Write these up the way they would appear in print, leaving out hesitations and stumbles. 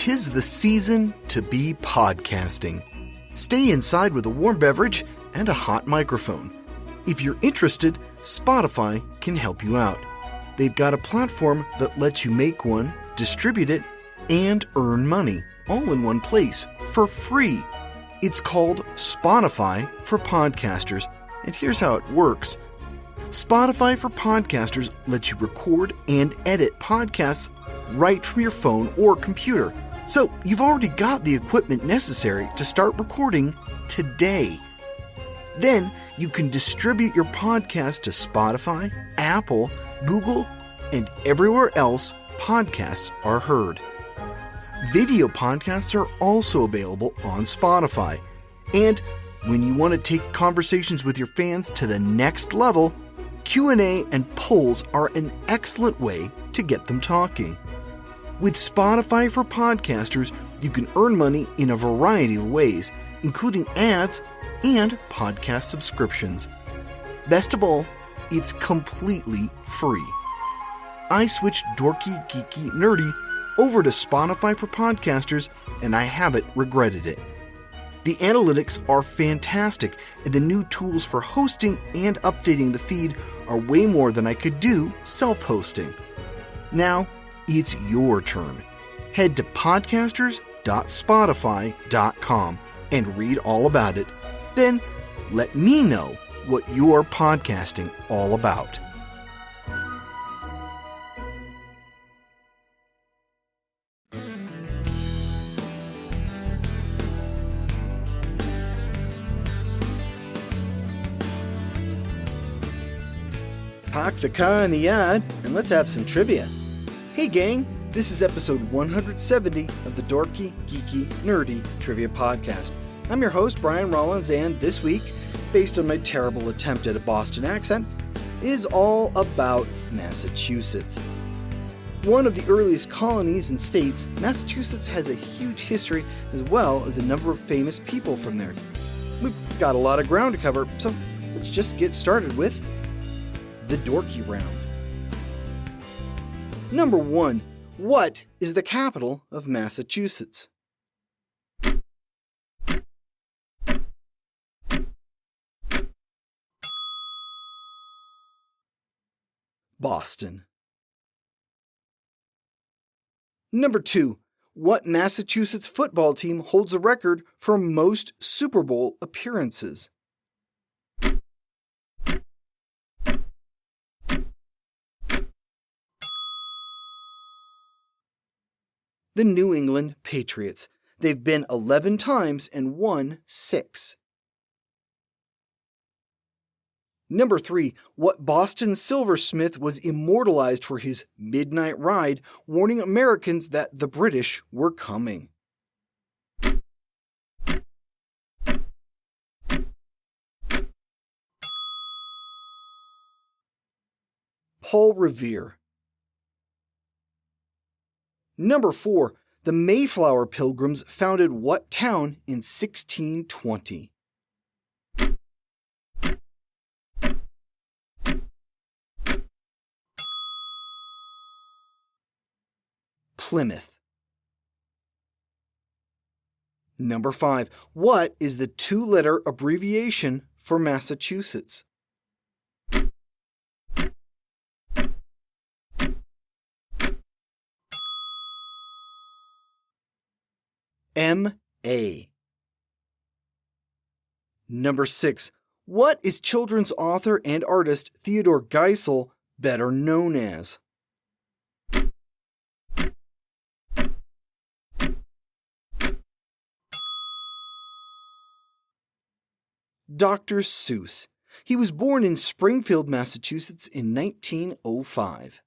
'Tis the season to be podcasting. Stay inside with a warm beverage and a hot microphone. If you're interested, Spotify can help you out. They've got a platform that lets you make one, distribute it, and earn money all in one place for free. It's called Spotify for Podcasters, and here's how it works. Spotify for Podcasters lets you record and edit podcasts right from your phone or computer. So you've already got the equipment necessary to start recording today. Then you can distribute your podcast to Spotify, Apple, Google, and everywhere else podcasts are heard. Video podcasts are also available on Spotify. And when you want to take conversations with your fans to the next level, Q&A and polls are an excellent way to get them talking. With Spotify for Podcasters, you can earn money in a variety of ways, including ads and podcast subscriptions. Best of all, it's completely free. I switched Dorky, Geeky, Nerdy over to Spotify for Podcasters, and I haven't regretted it. The analytics are fantastic, and the new tools for hosting and updating the feed are way more than I could do self-hosting. Now, it's your turn. Head to podcasters.spotify.com and read all about it. Then, let me know what you're podcasting all about. Park the car in the yard and let's have some trivia. Hey gang, this is episode 170 of the Dorky, Geeky, Nerdy Trivia Podcast. I'm your host, Brian Rollins, and this week, based on my terrible attempt at a Boston accent, is all about Massachusetts. One of the earliest colonies and states, Massachusetts has a huge history as well as a number of famous people from there. We've got a lot of ground to cover, so let's just get started with the Dorky round. Number 1. What is the capital of Massachusetts? Boston. Number 2. What Massachusetts football team holds a record for most Super Bowl appearances? The New England Patriots. They've been 11 times and won 6. Number 3. What Boston silversmith was immortalized for his midnight ride, warning Americans that the British were coming? Paul Revere. Number 4. The Mayflower Pilgrims founded what town in 1620? Plymouth. Number 5. What is the 2-letter abbreviation for Massachusetts? M.A. Number 6. What is children's author and artist Theodore Geisel better known as? Dr. Seuss. He was born in Springfield, Massachusetts in 1905.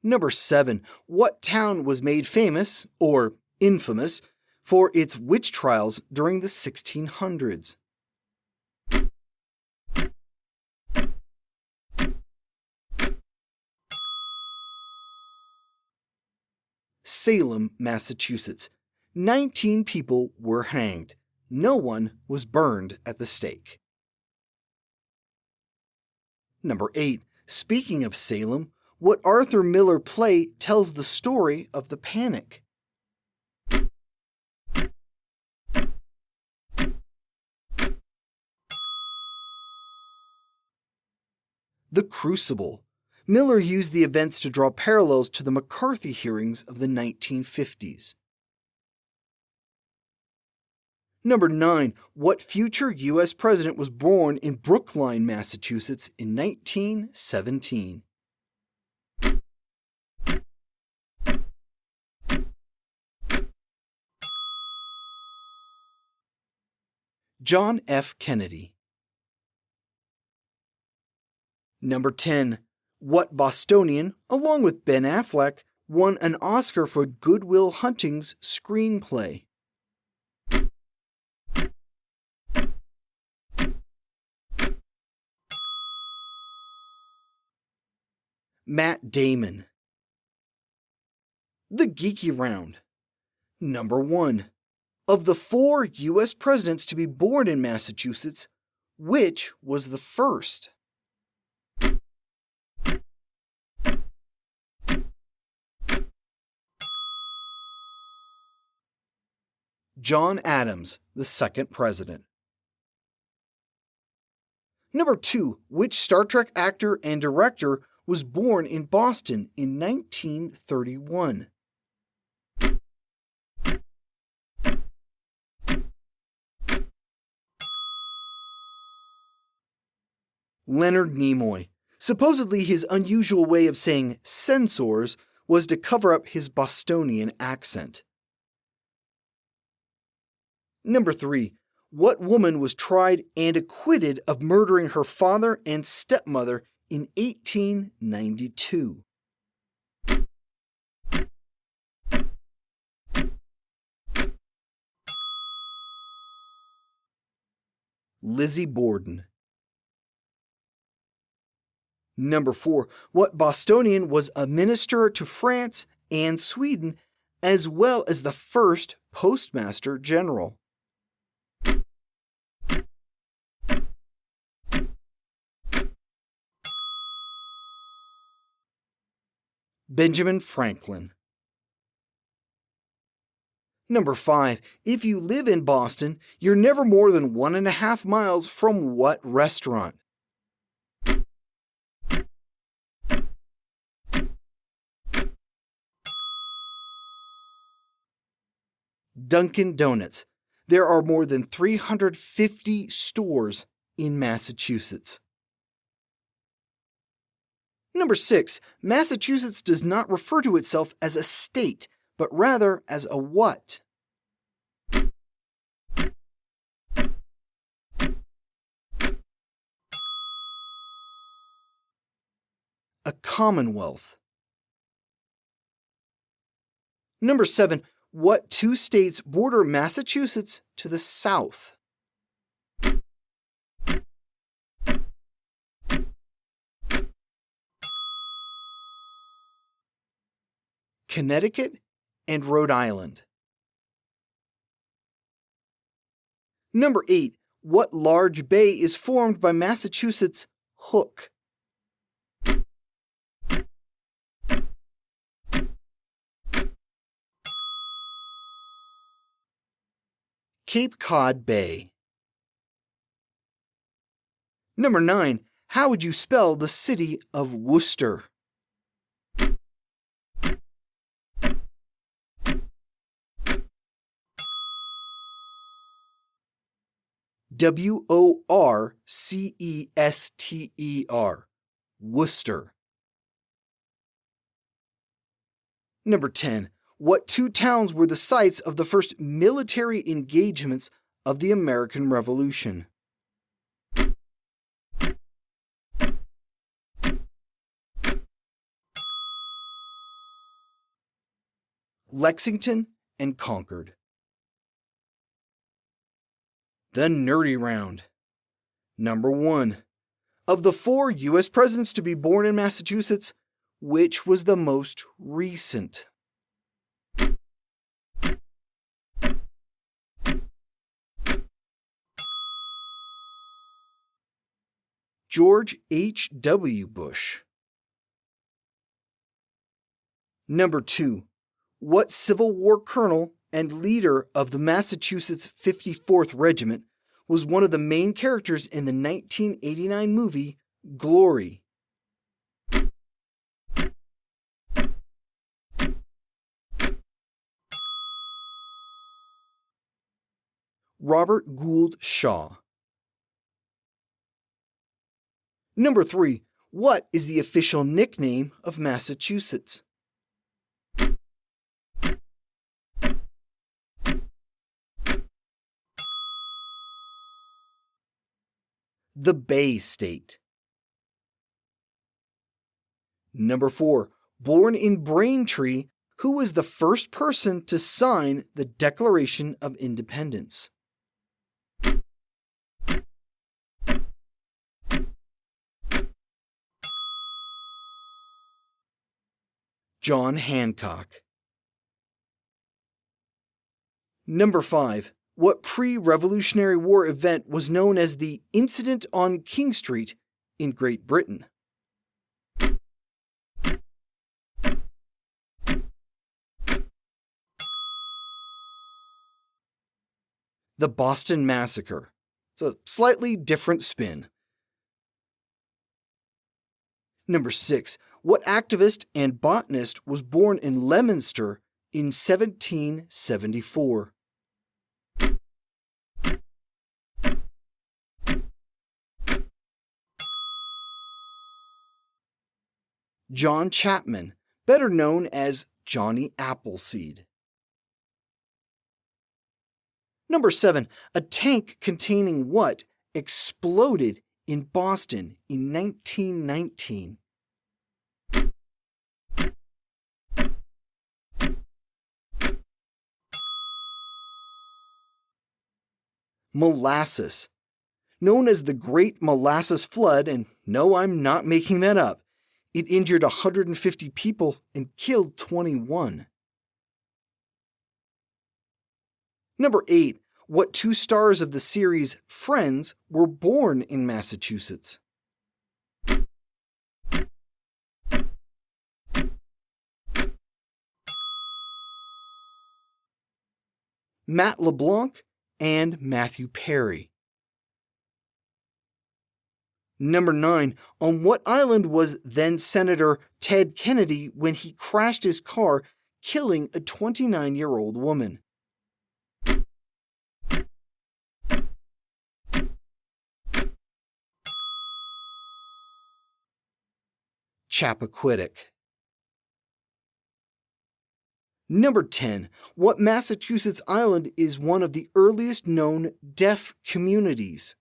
Number 7. What town was made famous, or infamous, for its witch trials during the 1600s? Salem, Massachusetts. 19 people were hanged. No one was burned at the stake. Number 8. Speaking of Salem, What Arthur Miller play tells the story of the panic? The Crucible. Miller used the events to draw parallels to the McCarthy hearings of the 1950s. Number 9. What future U.S. president was born in Brookline, Massachusetts in 1917? John F. Kennedy. Number 10. What Bostonian, along with Ben Affleck, won an Oscar for Good Will Hunting's screenplay? Matt Damon. The Geeky Round. Number 1. Of the 4 U.S. presidents to be born in Massachusetts, which was the first? John Adams, the second president. Number 2. Which Star Trek actor and director was born in Boston in 1931? Leonard Nimoy. Supposedly his unusual way of saying censors was to cover up his Bostonian accent. Number 3. What woman was tried and acquitted of murdering her father and stepmother in 1892? Lizzie Borden. Number 4. What Bostonian was a minister to France and Sweden, as well as the first Postmaster General? Benjamin Franklin. Number 5. If you live in Boston, you're never more than 1.5 miles from what restaurant? Dunkin' Donuts. There are more than 350 stores in Massachusetts. Number 6. Massachusetts does not refer to itself as a state, but rather as a what? A commonwealth. Number 7. What 2 states border Massachusetts to the south? Connecticut and Rhode Island. Number 8. What large bay is formed by Massachusetts' Hook? Cape Cod Bay. Number 9. How would you spell the city of Worcester? Worcester. Worcester. Number 10. What 2 towns were the sites of the first military engagements of the American Revolution? Lexington and Concord. The Nerdy Round. Number 1. Of the 4 U.S. presidents to be born in Massachusetts, which was the most recent? George H.W. Bush. Number 2. What Civil War colonel and leader of the Massachusetts 54th Regiment was one of the main characters in the 1989 movie Glory? Robert Gould Shaw. Number 3. What is the official nickname of Massachusetts? The Bay State. Number 4. Born in Braintree, who was the first person to sign the Declaration of Independence? John Hancock. Number 5. What pre-Revolutionary War event was known as the Incident on King Street in Great Britain? The Boston Massacre. It's a slightly different spin. Number 6. What activist and botanist was born in Leominster in 1774? John Chapman, better known as Johnny Appleseed. Number 7. A tank containing what exploded in Boston in 1919? Molasses. Known as the Great Molasses Flood, and no, I'm not making that up, it injured 150 people and killed 21. Number 8. What 2 stars of the series Friends were born in Massachusetts? Matt LeBlanc and Matthew Perry. Number 9. On what island was then Senator Ted Kennedy when he crashed his car, killing a 29-year-old woman? Chappaquiddick. Number 10. What Massachusetts island is one of the earliest known deaf communities?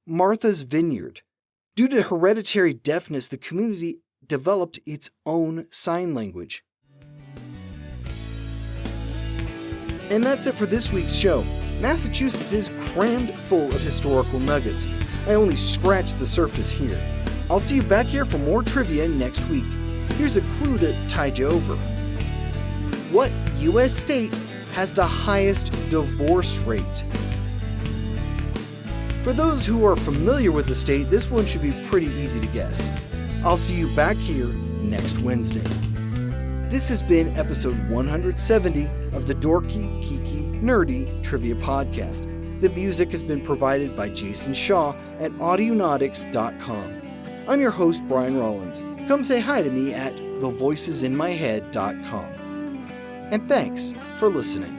Martha's Vineyard. Due to hereditary deafness, the community developed its own sign language. And that's it for this week's show. Massachusetts is crammed full of historical nuggets. I only scratched the surface here. I'll see you back here for more trivia next week. Here's a clue to tide you over. What U.S. state has the highest divorce rate? For those who are familiar with the state, this one should be pretty easy to guess. I'll see you back here next Wednesday. This has been episode 170 of the Dorky, Geeky, Nerdy Trivia Podcast. The music has been provided by Jason Shaw at Audionautics.com. I'm your host, Brian Rollins. Come say hi to me at thevoicesinmyhead.com. And thanks for listening.